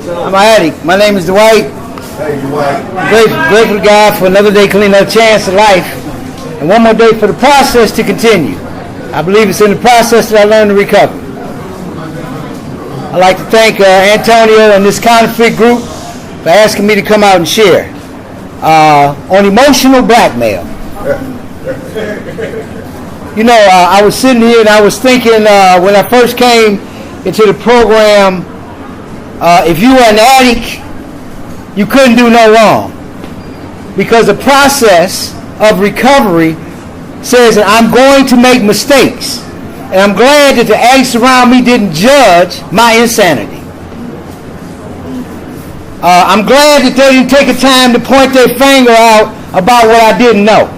I'm an addict. My name is Dwight. Hey, Dwight. Grateful to God for another day clean up chance of life. And one more day for the process to continue. I believe it's in the process that I learned to recover. I'd like to thank Antonio and this counterfeit group for asking me to come out and share on emotional blackmail. You know, I was sitting here and I was thinking when I first came into the program, if you were an addict, you couldn't do no wrong. Because the process of recovery says that I'm going to make mistakes. And I'm glad that the addicts around me didn't judge my insanity. I'm glad that they didn't take the time to point their finger out about what I didn't know.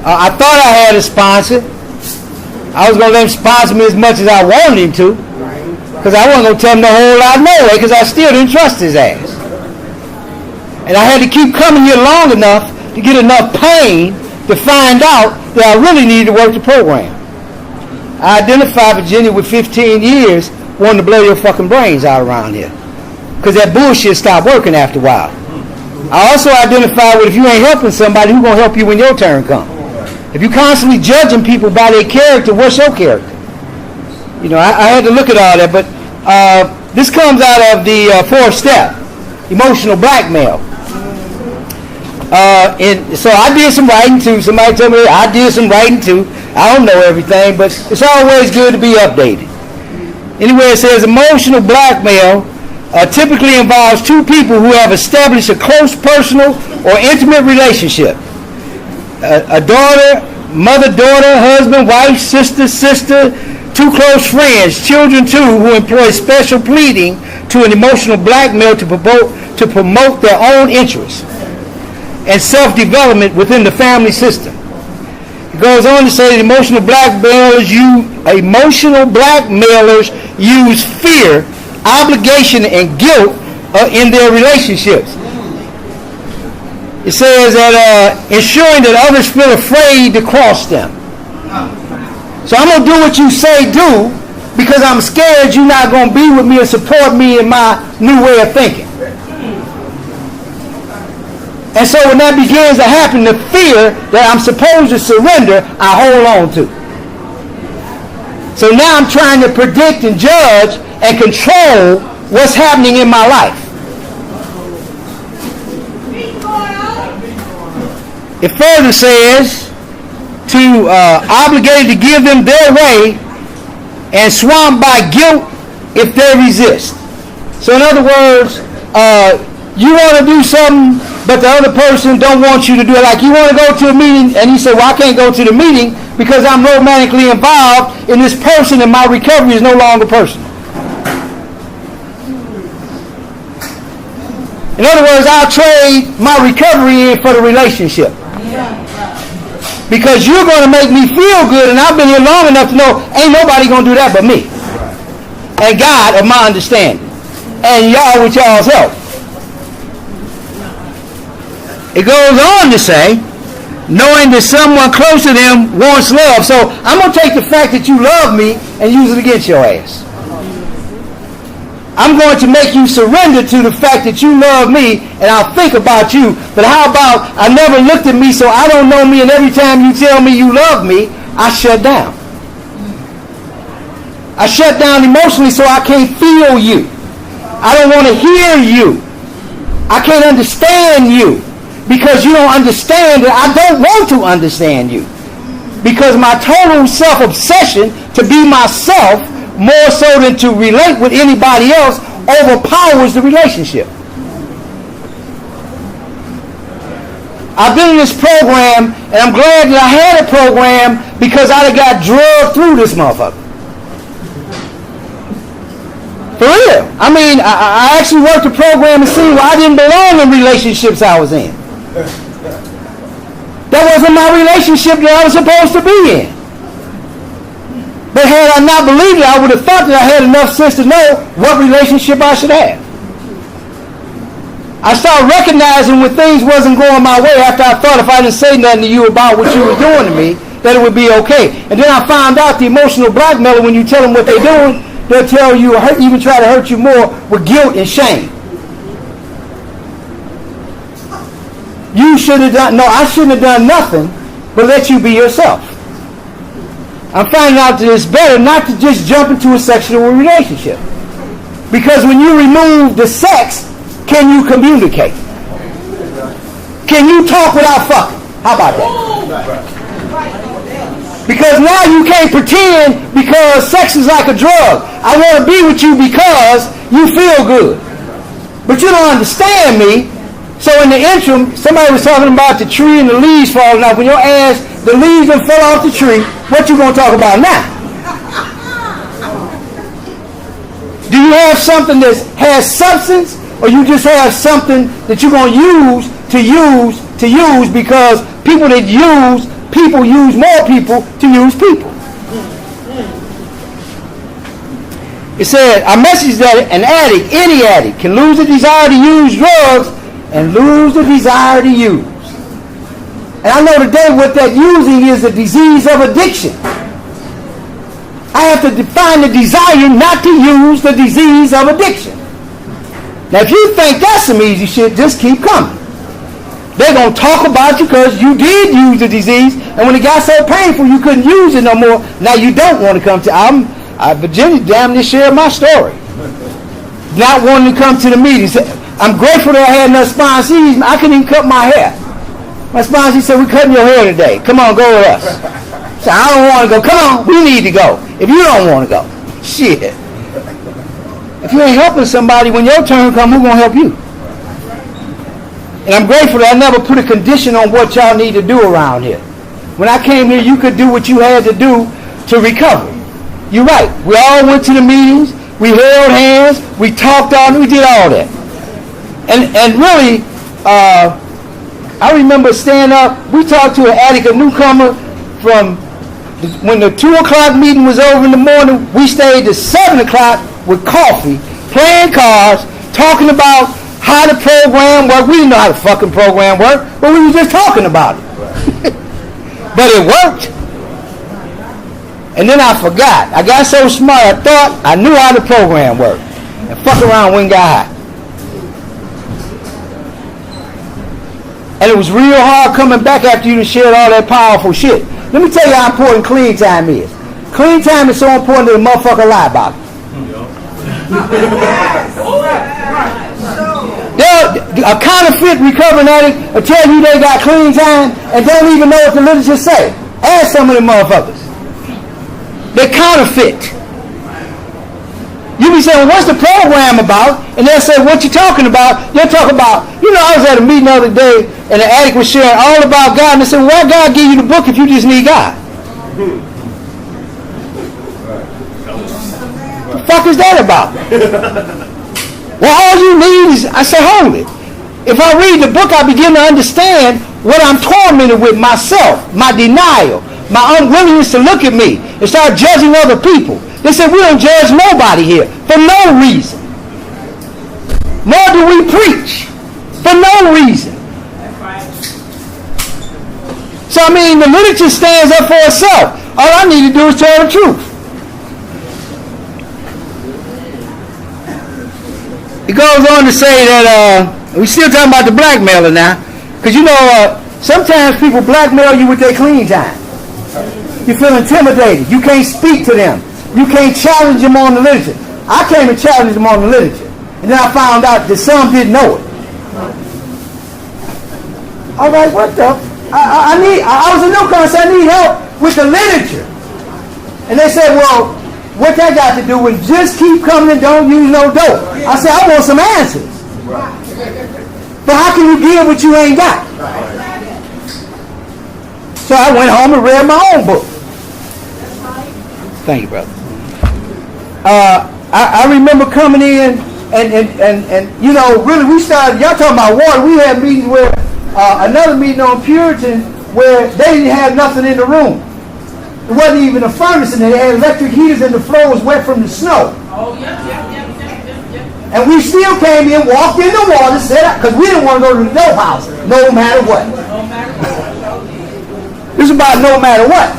I thought I had a sponsor. I was going to let him sponsor me as much as I wanted him to. Because I wasn't going to tell him the whole lot no way, because I still didn't trust his ass. And I had to keep coming here long enough to get enough pain to find out that I really needed to work the program. I identified Virginia with 15 years wanting to blow your fucking brains out around here. Because that bullshit stopped working after a while. I also identified with if you ain't helping somebody, who's going to help you when your turn comes? If you're constantly judging people by their character, what's your character? You know, I had to look at all that, but this comes out of the fourth step, emotional blackmail. So I did some writing too. Somebody told me I did some writing too. I don't know everything, but it's always good to be updated. Anyway, it says emotional blackmail typically involves two people who have established a close personal or intimate relationship. A daughter, mother-daughter, husband, wife, sister, two close friends, children too, who employ special pleading to an emotional blackmail to promote their own interests and self-development within the family system. It goes on to say that emotional blackmailers use fear, obligation, and guilt in their relationships. It says that ensuring that others feel afraid to cross them. So I'm going to do what you say do because I'm scared you're not going to be with me and support me in my new way of thinking. And so when that begins to happen, the fear that I'm supposed to surrender, I hold on to. So now I'm trying to predict and judge and control what's happening in my life. It further says to obligate to give them their way and swamped by guilt if they resist. So in other words, you want to do something, but the other person don't want you to do it. Like you want to go to a meeting, and you say, well, I can't go to the meeting because I'm romantically involved in this person and my recovery is no longer personal. In other words, I'll trade my recovery in for the relationship. Because you're going to make me feel good, and I've been here long enough to know ain't nobody going to do that but me. And God of my understanding. And y'all with y'all's help. It goes on to say, knowing that someone close to them wants love. So I'm going to take the fact that you love me and use it against your ass. I'm going to make you surrender to the fact that you love me, and I'll think about you. But how about I never looked at me, so I don't know me, and every time you tell me you love me, I shut down. I shut down emotionally so I can't feel you. I don't want to hear you. I can't understand you because you don't understand that I don't want to understand you. Because my total self-obsession to be myself more so than to relate with anybody else overpowers the relationship. I've been in this program, and I'm glad that I had a program because I'd have got drugged through this motherfucker. For real. I mean, I actually worked the program and seen where I didn't belong in relationships I was in. That wasn't my relationship that I was supposed to be in. But had I not believed it, I would have thought that I had enough sense to know what relationship I should have. I started recognizing when things wasn't going my way after I thought if I didn't say nothing to you about what you were doing to me, that it would be okay. And then I found out the emotional blackmailer, when you tell them what they're doing, they'll tell you or even try to hurt you more with guilt and shame. You should have done, no, I shouldn't have done nothing but let you be yourself. I'm finding out that it's better not to just jump into a sexual relationship. Because when you remove the sex, can you communicate? Can you talk without fucking? How about that? Because now you can't pretend because sex is like a drug. I want to be with you because you feel good. But you don't understand me. So in the interim, somebody was talking about the tree and the leaves falling off. When your ass, the leaves done fell off the tree, what you going to talk about now? Do you have something that has substance, or you just have something that you're going to use because people that use people use more people to use people? It said, our message is that an addict, any addict, can lose the desire to use drugs and lose the desire to use. And I know today what that using is the disease of addiction. I have to define the desire not to use the disease of addiction. Now if you think that's some easy shit, just keep coming. They're going to talk about you because you did use the disease, and when it got so painful you couldn't use it no more, now you don't want to come to, Virginia damn near shared my story. Not wanting to come to the meetings. I'm grateful that I had enough sponsees. I couldn't even cut my hair. My sponsee said, we're cutting your hair today. Come on, go with us. So I don't want to go. Come on, we need to go. If you don't want to go. Shit. If you ain't helping somebody, when your turn comes, who's going to help you? And I'm grateful that I never put a condition on what y'all need to do around here. When I came here, you could do what you had to do to recover. You're right. We all went to the meetings. We held hands. We talked on. We did all that. And really, I remember staying up. We talked to an addict, a newcomer, from when the 2 o'clock meeting was over in the morning. We stayed to 7 o'clock with coffee, playing cards, talking about how the program worked. We didn't know how the fucking program worked, but we were just talking about it. But it worked. And then I forgot. I got so smart, I thought I knew how the program worked. And fuck around when it got hot. And it was real hard coming back after you shared all that powerful shit. Let me tell you how important clean time is. Clean time is so important that a motherfucker lie about it. A counterfeit recovering addict will tell you they got clean time and don't even know what the literature say. Ask some of them motherfuckers. They counterfeit. You be saying, what's the program about? And they'll say, what you talking about? They'll talk about, I was at a meeting the other day and the addict was sharing all about God, and they said, why God give you the book if you just need God? What the fuck is that about? Well, all you need is, I say, hold it. If I read the book, I begin to understand what I'm tormented with, myself, my denial, my unwillingness to look at me and start judging other people. They said we don't judge nobody here for no reason. Nor do we preach for no reason. So I mean, the literature stands up for itself. All I need to do is tell the truth. It goes on to say that we're still talking about the blackmailer now, because sometimes people blackmail you with their clean time. You feel intimidated. You can't speak to them. You can't challenge them on the literature. I came and challenged them on the literature. And then I found out that some didn't know it. All right, what the? I was a newcomer, so I need help with the literature. And they said, well, what that got to do with just keep coming and don't use no dope. I said, I want some answers. But how can you give what you ain't got? So I went home and read my own book. Thank you, brother. I remember coming in and really we started, y'all talking about water, we had meetings where, another meeting on Puritan where they didn't have nothing in the room. It wasn't even a furnace in there. They had electric heaters and the floor was wet from the snow. Oh, yeah. And we still came in, walked in the water, set up, because we didn't want to go to the dope house, no matter what. This is about no matter what.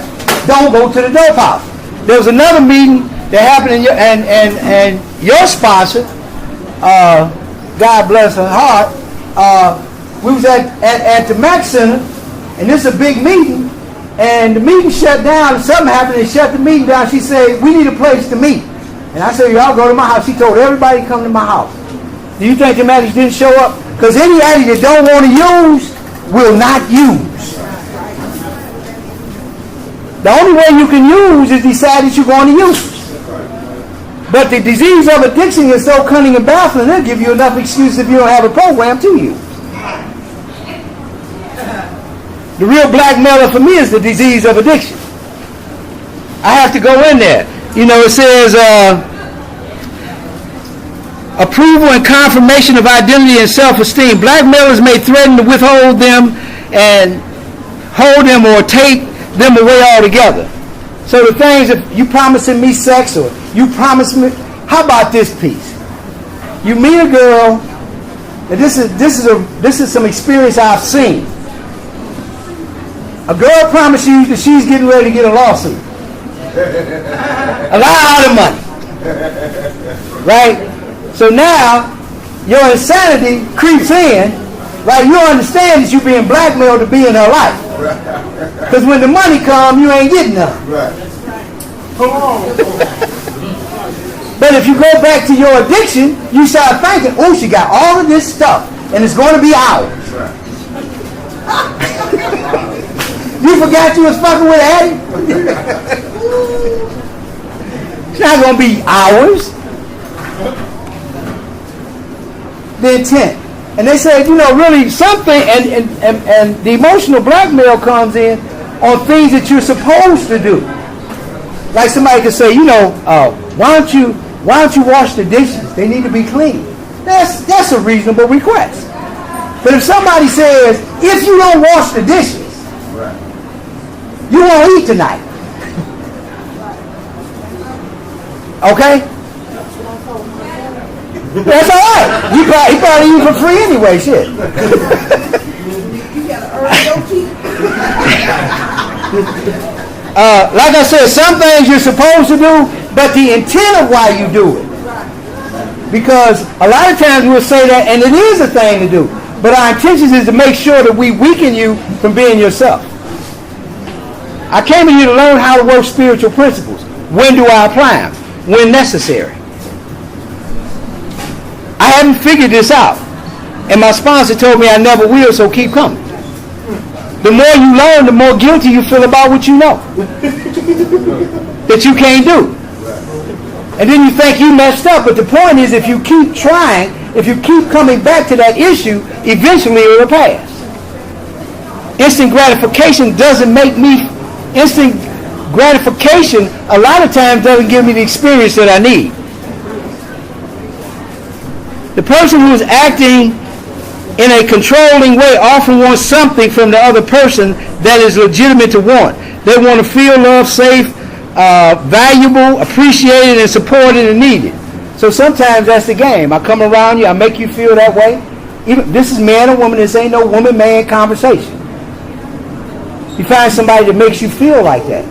Don't go to the dope house. There was another meeting that happened in your and your sponsor, God bless her heart, we was at the Mac Center, and this is a big meeting, and the meeting shut down, and something happened, and shut the meeting down. She said, we need a place to meet. And I said, y'all go to my house. She told everybody to come to my house. Do you think the addicts didn't show up? Because any addict that don't want to use will not use. The only way you can use is decide that you're going to use. But the disease of addiction is so cunning and baffling, it'll give you enough excuse if you don't have a program to use. The real blackmailer for me is the disease of addiction. I have to go in there. You know, it says approval and confirmation of identity and self-esteem. Blackmailers may threaten to withhold them and hold them or take them away altogether. So the things, if you promising me sex or you promise me, how about this piece? You meet a girl, and this is some experience I've seen. A girl promises you that she's getting ready to get a lawsuit. A lot of money. Right? So now, your insanity creeps in. Right? You understand that you're being blackmailed to be in her life. Because when the money comes, you ain't getting none. Come on. But if you go back to your addiction, you start thinking, oh, she got all of this stuff, and it's going to be ours. You forgot you was fucking with Addie? It's not going to be ours. The intent. And they say, you know, really something, and the emotional blackmail comes in on things that you're supposed to do. Like somebody could say, you know, why don't you wash the dishes? They need to be clean. That's a reasonable request. But if somebody says, if you don't wash the dishes, you won't eat tonight. Okay? That's all right. He probably eat for free anyway, shit. You gotta earn your keep. Like I said, some things you're supposed to do, but the intent of why you do it. Because a lot of times we'll say that, and it is a thing to do, but our intention is to make sure that we weaken you from being yourself. I came in here to learn how to work spiritual principles. When do I apply them? When necessary. I haven't figured this out. And my sponsor told me I never will, so keep coming. The more you learn, the more guilty you feel about what you know. That you can't do. And then you think you messed up. But the point is, if you keep trying, if you keep coming back to that issue, eventually it will pass. Instant gratification doesn't make me... Instant gratification a lot of times doesn't give me the experience that I need. The person who is acting in a controlling way often wants something from the other person that is legitimate to want. They want to feel loved, safe, valuable, appreciated, and supported and needed. So sometimes that's the game. I come around you, I make you feel that way. Even this is man or woman. This ain't no woman-man conversation. You find somebody that makes you feel like that.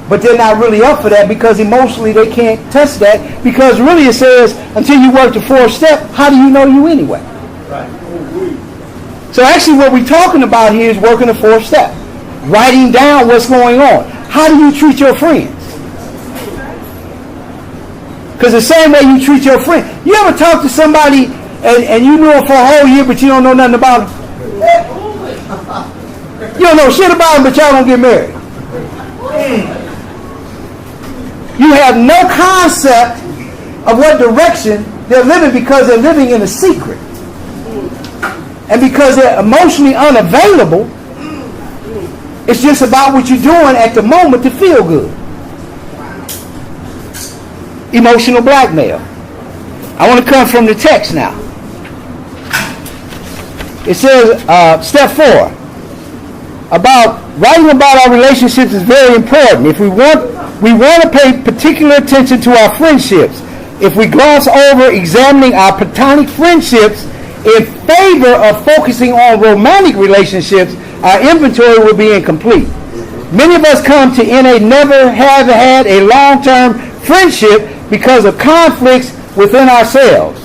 But they're not really up for that because emotionally they can't touch that, because really it says until you work the fourth step, how do you know you anyway? Right. So actually what we're talking about here is working the fourth step. Writing down what's going on. How do you treat your friends? Because the same way you treat your friend. You ever talk to somebody and you knew them for a whole year but you don't know nothing about them? You don't know shit about them, but y'all don't get married. You have no concept of what direction they're living because they're living in a secret. And because they're emotionally unavailable, it's just about what you're doing at the moment to feel good. Emotional blackmail. I want to come from the text now. It says, step 4. Writing about our relationships is very important. If we want to pay particular attention to our friendships. If we gloss over examining our platonic friendships in favor of focusing on romantic relationships, our inventory will be incomplete. Many of us come to NA never have had a long-term friendship because of conflicts within ourselves.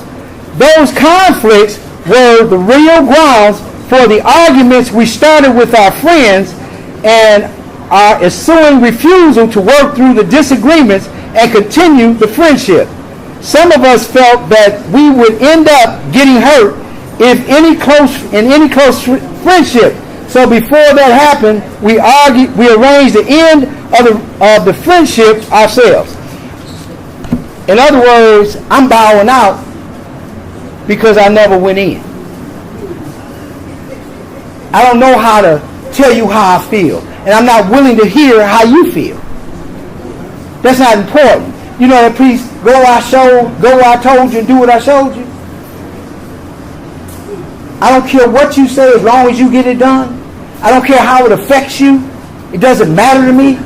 Those conflicts were the real grounds for the arguments we started with our friends and our ensuing refusal to work through the disagreements and continue the friendship. Some of us felt that we would end up getting hurt in any close friendship. So before that happened, we arranged the end of the friendship ourselves. In other words, I'm bowing out because I never went in. I don't know how to tell you how I feel, and I'm not willing to hear how you feel. That's not important. You know that priest, go where I told you and do what I showed you. I don't care what you say as long as you get it done. I don't care how it affects you. It doesn't matter to me.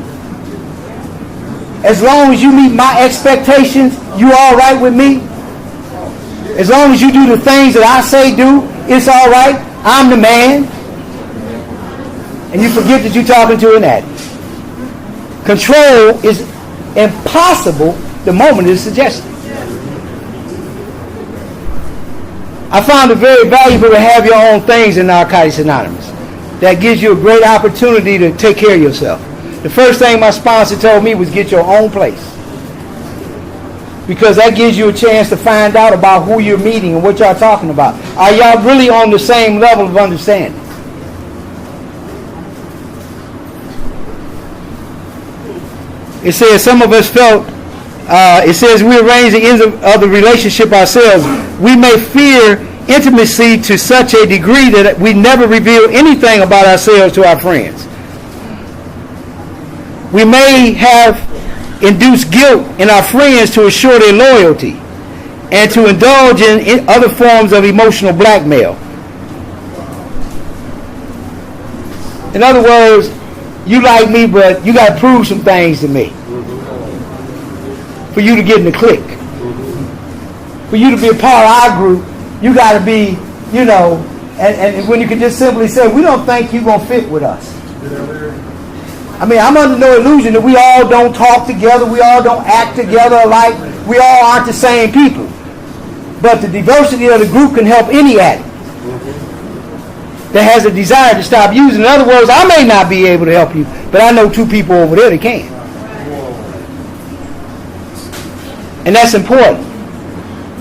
As long as you meet my expectations, you all right with me. As long as you do the things that I say do, it's all right. I'm the man. And you forget that you're talking to an addict. Control is impossible the moment it's suggested. I found it very valuable to have your own things in Narcotics Anonymous. That gives you a great opportunity to take care of yourself. The first thing my sponsor told me was get your own place. Because that gives you a chance to find out about who you're meeting and what y'all talking about. Are y'all really on the same level of understanding? It says some of us felt, it says we arrange the ends of the relationship ourselves. We may fear intimacy to such a degree that we never reveal anything about ourselves to our friends. We may have induced guilt in our friends to assure their loyalty and to indulge in other forms of emotional blackmail. In other words, you like me, but you got to prove some things to me for you to get in the clique. For you to be a part of our group, you got to be, and when you can just simply say, we don't think you're going to fit with us. I mean, I'm under no illusion that we all don't talk together, we all don't act together alike, we all aren't the same people. But the diversity of the group can help any addict that has a desire to stop using. In other words, I may not be able to help you, but I know two people over there that can. And that's important.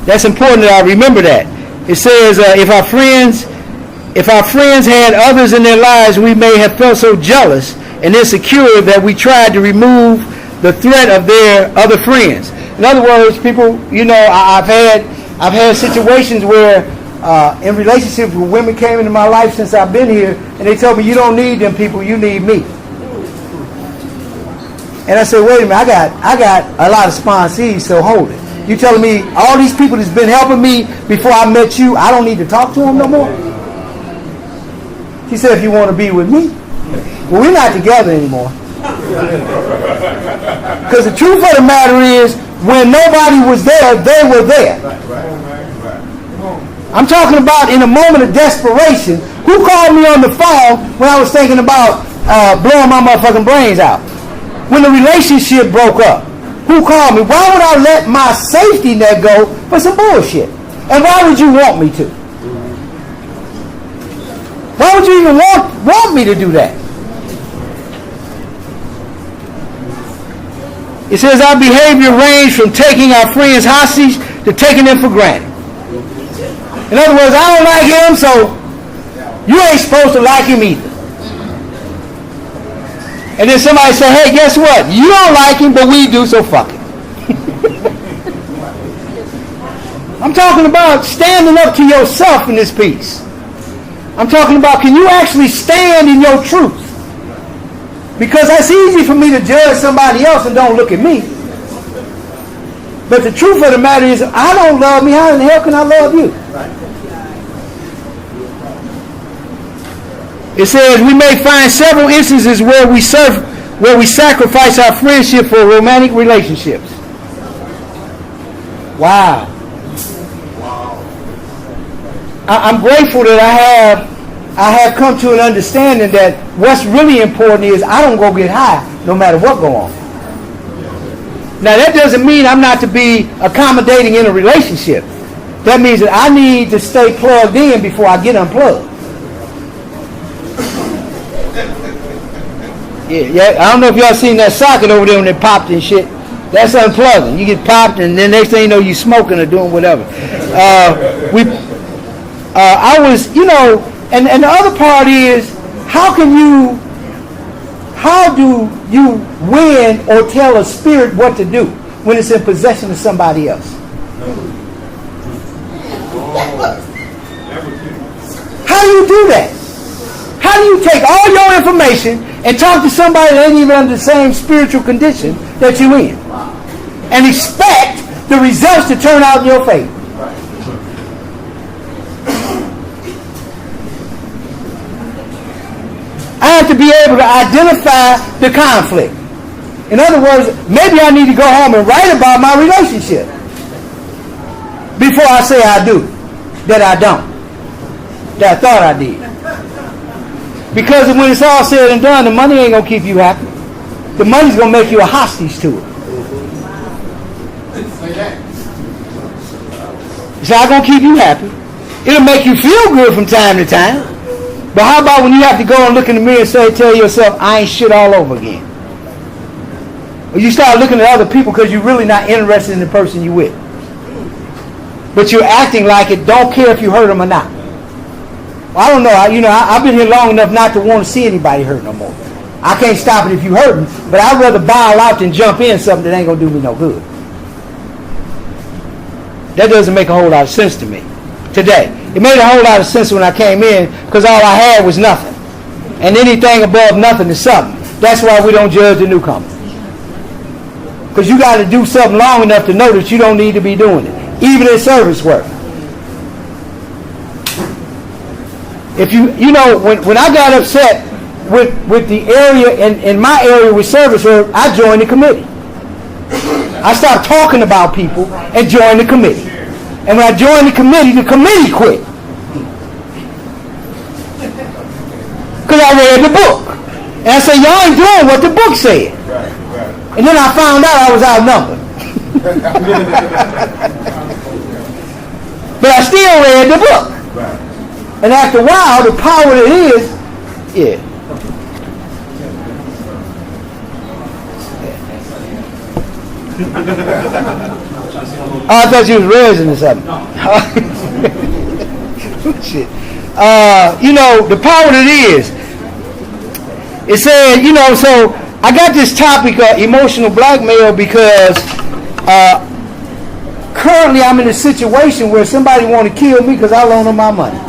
That's important that I remember that. It says, if our friends had others in their lives, we may have felt so jealous and insecure that we tried to remove the threat of their other friends. In other words, people, I've had situations where in relationships where women came into my life since I've been here, and they told me, you don't need them people, you need me. And I said, wait a minute, I got a lot of sponsees, so hold it. You telling me all these people that's been helping me before I met you, I don't need to talk to them no more? She said, if you want to be with me. Well, we're not together anymore. Because the truth of the matter is, when nobody was there, they were there. I'm talking about in a moment of desperation. Who called me on the phone when I was thinking about blowing my motherfucking brains out? When the relationship broke up, who called me? Why would I let my safety net go for some bullshit? And why would you want me to? Why would you even want me to do that? It says our behavior ranged from taking our friends hostage to taking them for granted. In other words, I don't like him, so you ain't supposed to like him either. And then somebody say, hey, guess what? You don't like him, but we do, so fuck it. I'm talking about standing up to yourself in this piece. I'm talking about, can you actually stand in your truth? Because that's easy for me to judge somebody else and don't look at me. But the truth of the matter is, I don't love me. How in the hell can I love you? It says we may find several instances where we sacrifice our friendship for romantic relationships. Wow. I'm grateful that I have come to an understanding that what's really important is I don't go get high no matter what go on. Now, that doesn't mean I'm not to be accommodating in a relationship. That means that I need to stay plugged in before I get unplugged. Yeah. I don't know if y'all seen that socket over there when it popped and shit. That's unplugging. You get popped, and then next thing you know, you smoking or doing whatever. I was, and the other part is, how do you win or tell a spirit what to do when it's in possession of somebody else? How do you do that? How do you take all your information and talk to somebody that ain't even under the same spiritual condition that you in, and expect the results to turn out in your favor? I have to be able to identify the conflict. In other words, maybe I need to go home and write about my relationship before I say I do, that I don't, that I thought I did. Because when it's all said and done, the money ain't going to keep you happy. The money's going to make you a hostage to it. It's not going to keep you happy. It'll make you feel good from time to time. But how about when you have to go and look in the mirror and tell yourself, I ain't shit all over again? Or you start looking at other people because you're really not interested in the person you're with. But you're acting like it, don't care if you hurt them or not. Well, I don't know. I've been here long enough not to want to see anybody hurt no more. I can't stop it if you hurt me, but I'd rather bow out than jump in something that ain't going to do me no good. That doesn't make a whole lot of sense to me today. It made a whole lot of sense when I came in, because all I had was nothing. And anything above nothing is something. That's why we don't judge the newcomer. Because you got to do something long enough to know that you don't need to be doing it, even in service work. If when I got upset with the area in my area with service work, I joined the committee. I stopped talking about people and joined the committee. And when I joined the committee quit. Because I read the book. And I said, y'all ain't doing what the book said. And then I found out I was outnumbered. But I still read the book. And after a while, the power that it is, yeah. Oh, I thought you was raising or something. Shit. The power that it is. It said, so I got this topic of emotional blackmail because currently I'm in a situation where somebody want to kill me because I loan them my money.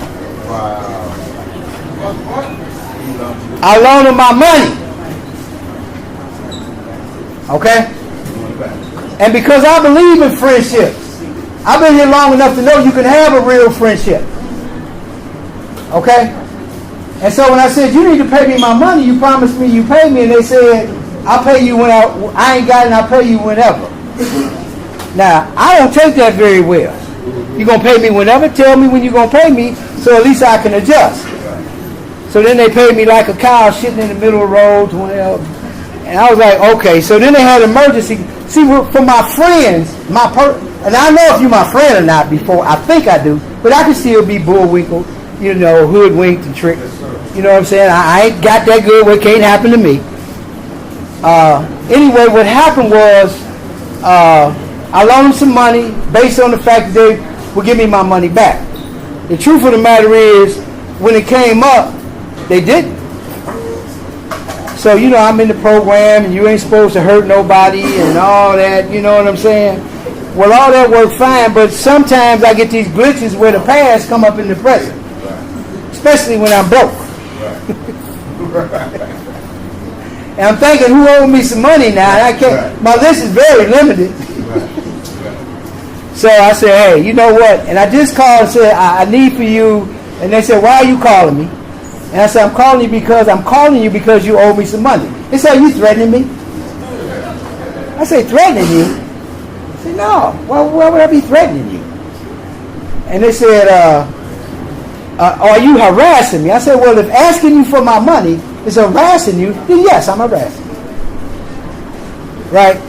I loan them my money. Okay? And because I believe in friendships, I've been here long enough to know you can have a real friendship. Okay? And so when I said, you need to pay me my money, you promised me you pay me, and they said, I'll pay you when I ain't got it, and I'll pay you whenever. Now, I don't take that very well. You're going to pay me whenever? Tell me when you're going to pay me, so at least I can adjust. So then they paid me like a cow sitting in the middle of the road. And I was like, okay. So then they had emergency. See, for my friends, and I know if you're my friend or not before, I think I do, but I can still be bullwinkled, hoodwinked and tricked. You know what I'm saying? I ain't got that good where it can't happen to me. Anyway, what happened was I loaned them some money based on the fact that they would give me my money back. The truth of the matter is, when it came up, they didn't. So, I'm in the program and you ain't supposed to hurt nobody and all that, you know what I'm saying? Well, all that worked fine, but sometimes I get these glitches where the past come up in the present. Especially when I'm broke. And I'm thinking, who owed me some money now? And I can't. My list is very limited. So I said, hey, you know what? And I just called and said, I need for you. And they said, why are you calling me? And I said, I'm calling you because you owe me some money. They said, are you threatening me? I said, threatening you? I said, no. Why would I be threatening you? And they said, are you harassing me? I said, well, if asking you for my money is harassing you, then yes, I'm harassing you. Right?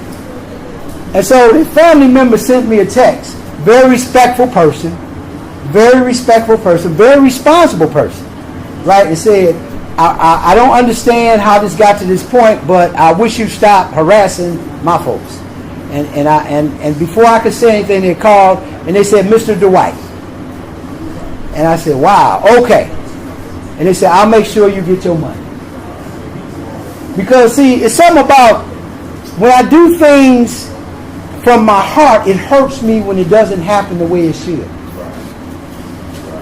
And so the family member sent me a text. Very respectful person, very responsible person. Right? It said, I don't understand how this got to this point, but I wish you stop harassing my folks. And before I could say anything, they called and they said, Mr. Dwight. And I said, wow, okay. And they said, I'll make sure you get your money. Because see, it's something about when I do things from my heart, it hurts me when it doesn't happen the way it should.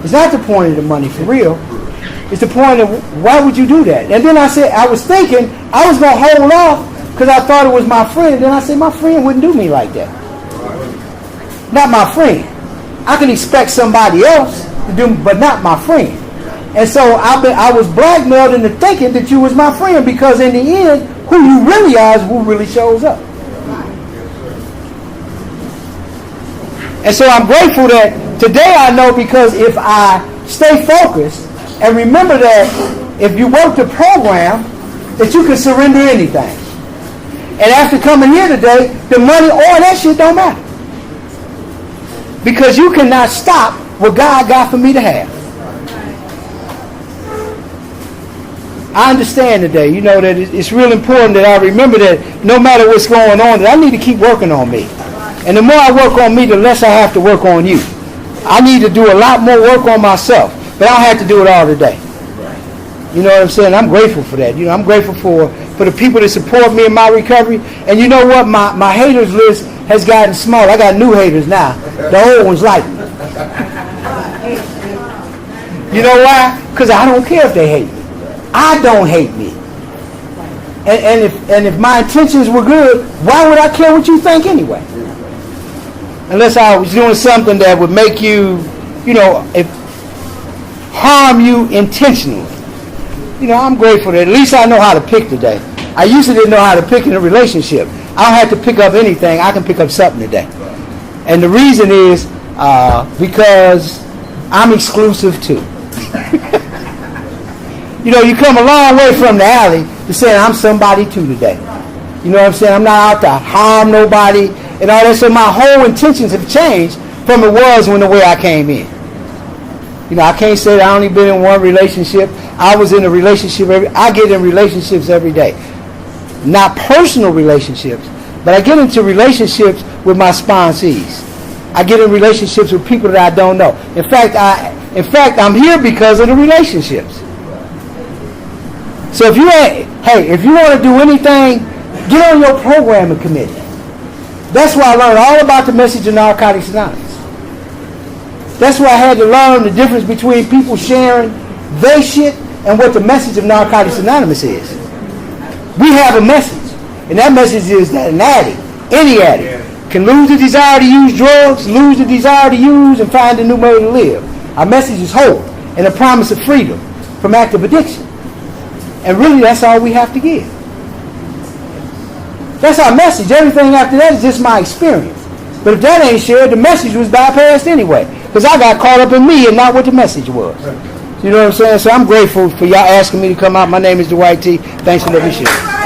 It's not the point of the money, for real. It's the point of, why would you do that? And then I said, I was thinking I was going to hold off because I thought it was my friend. Then I said, my friend wouldn't do me like that. Not my friend. I can expect somebody else to do, but not my friend. And so I was blackmailed into thinking that you was my friend, because in the end, who you really are is who really shows up. And so I'm grateful that today I know, because if I stay focused and remember that if you work the program, that you can surrender anything. And after coming here today, the money, all that shit don't matter. Because you cannot stop what God got for me to have. I understand today, that it's real important that I remember that no matter what's going on, that I need to keep working on me. And the more I work on me, the less I have to work on you. I need to do a lot more work on myself, but I don't have to do it all today. You know what I'm saying? I'm grateful for that. I'm grateful for the people that support me in my recovery. And you know what? My haters list has gotten small. I got new haters now. The old ones like me. You know why? Because I don't care if they hate me. I don't hate me. And if my intentions were good, why would I care what you think anyway? Unless I was doing something that would make you, harm you intentionally. I'm grateful that at least I know how to pick today. I used to didn't know how to pick in a relationship. I don't have to pick up anything. I can pick up something today. And the reason is because I'm exclusive too. You come a long way from the alley to saying I'm somebody too today. You know what I'm saying? I'm not out to harm nobody and all that. So my whole intentions have changed from it was when the way I came in. I can't say that I only been in one relationship. I was in a relationship. I get in relationships every day. Not personal relationships, but I get into relationships with my sponsees. I get in relationships with people that I don't know. In fact, I'm here because of the relationships. So if you want to do anything, get on your program and commit. That's why I learned all about the message of Narcotics Anonymous. That's why I had to learn the difference between people sharing their shit and what the message of Narcotics Anonymous is. We have a message, and that message is that an addict, any addict, can lose the desire to use drugs, lose the desire to use, and find a new way to live. Our message is hope and a promise of freedom from active addiction. And really, that's all we have to give. That's our message. Everything after that is just my experience. But if that ain't shared, the message was bypassed anyway. Because I got caught up in me and not what the message was. You know what I'm saying? So I'm grateful for y'all asking me to come out. My name is Dwight T. Thanks for letting me share.